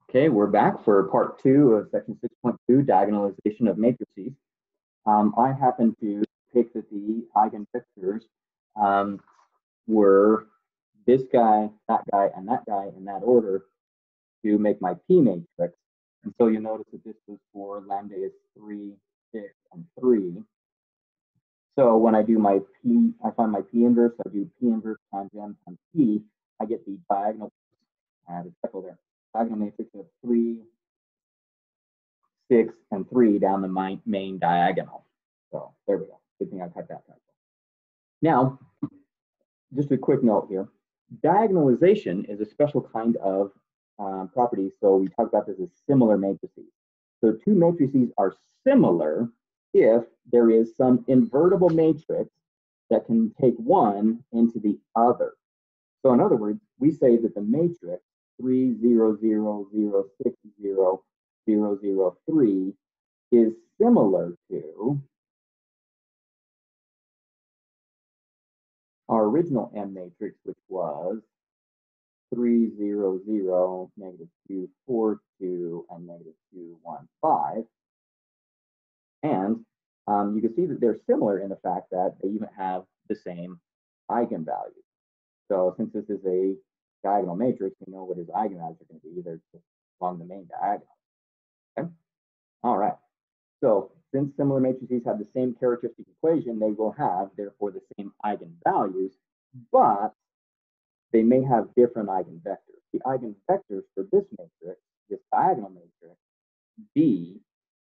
Okay, we're back for part 2 of section 6.2, diagonalization of matrices. I happen to pick that the eigenvectors were this guy, and that guy in that order to make my P matrix. And so you notice that this was for lambda is 3, 6, and 3. So when I do my P, I find my P inverse, I do P inverse times M times P, I get the diagonal, the circle there, diagonal matrix of 3, 6, and 3 down the main diagonal. So there we go. Good thing I cut that typo. Now, just a quick note here. Diagonalization is a special kind of property. So we talk about this as similar matrices. So two matrices are similar if there is some invertible matrix that can take one into the other. So in other words, we say that the matrix 3, 0, 0, 0, 6, 0, 0, 0, 3 is similar to our original M matrix, which was 3, 0, 0, negative 2, 4, 2, and negative 2, 1, 5. And you can see that they're similar in the fact that they even have the same eigenvalues. So since this is a diagonal matrix, we know what his eigenvalues are going to be. They're just along the main diagonal. Okay? All right. So since similar matrices have the same characteristic equation, they will have, therefore, the same eigenvalues, but they may have different eigenvectors. The eigenvectors for this matrix, this diagonal matrix, B,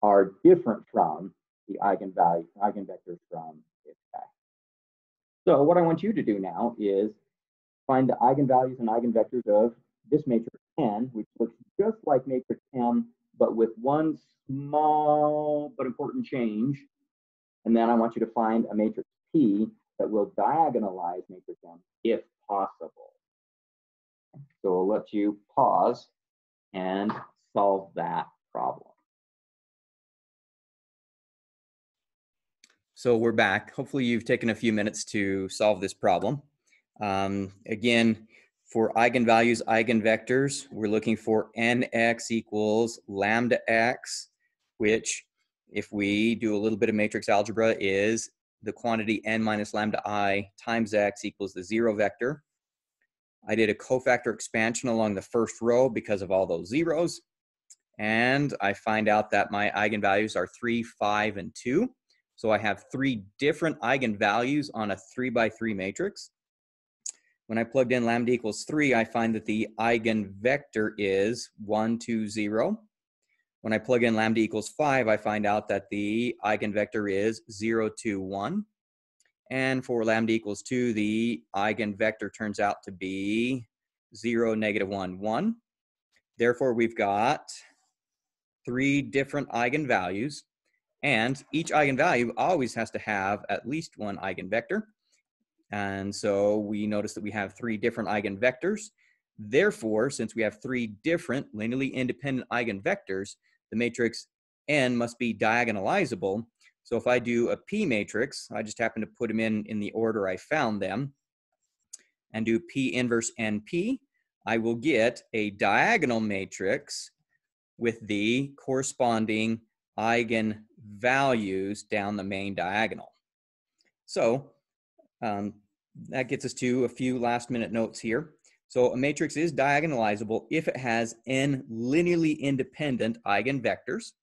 are different from the eigenvectors from this guy. So what I want you to do now is find the eigenvalues and eigenvectors of this matrix N, which looks just like matrix M, but with one small but important change. And then I want you to find a matrix P that will diagonalize matrix M if possible. So we'll let you pause and solve that problem. So we're back. Hopefully you've taken a few minutes to solve this problem. Again, for eigenvalues, eigenvectors, we're looking for nx equals lambda x, which, if we do a little bit of matrix algebra, is the quantity n minus lambda I times x equals the 0 vector. I did a cofactor expansion along the first row because of all those zeros. And I find out that my eigenvalues are 3, 5, and 2. So I have 3 different eigenvalues on a 3 by 3 matrix. When I plugged in lambda equals 3, I find that the eigenvector is 1, 2, 0. When I plug in lambda equals 5, I find out that the eigenvector is 0, 2, 1. And for lambda equals 2, the eigenvector turns out to be 0, negative 1, 1. Therefore, we've got 3 different eigenvalues. And each eigenvalue always has to have at least one eigenvector. And so we notice that we have 3 different eigenvectors. Therefore, since we have 3 different linearly independent eigenvectors, the matrix N must be diagonalizable. So if I do a P matrix, I just happen to put them in the order I found them, and do P inverse NP, I will get a diagonal matrix with the corresponding eigenvalues down the main diagonal. So that gets us to a few last minute notes here. So a matrix is diagonalizable if it has n linearly independent eigenvectors.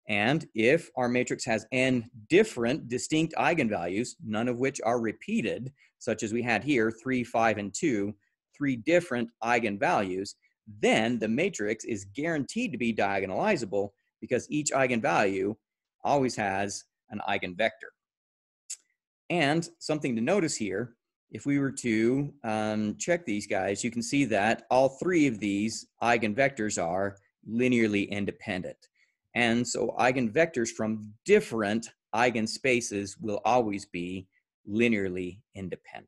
And if our matrix has n different distinct eigenvalues, none of which are repeated, such as we had here, 3, 5, and 2, 3 different eigenvalues, then the matrix is guaranteed to be diagonalizable because each eigenvalue always has an eigenvector. And something to notice here, if we were to check these guys, you can see that all 3 of these eigenvectors are linearly independent. And so eigenvectors from different eigenspaces will always be linearly independent.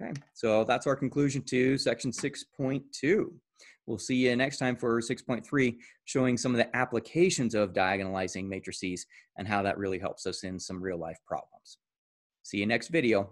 Okay, so that's our conclusion to section 6.2. We'll see you next time for 6.3, showing some of the applications of diagonalizing matrices and how that really helps us in some real life problems. See you next video.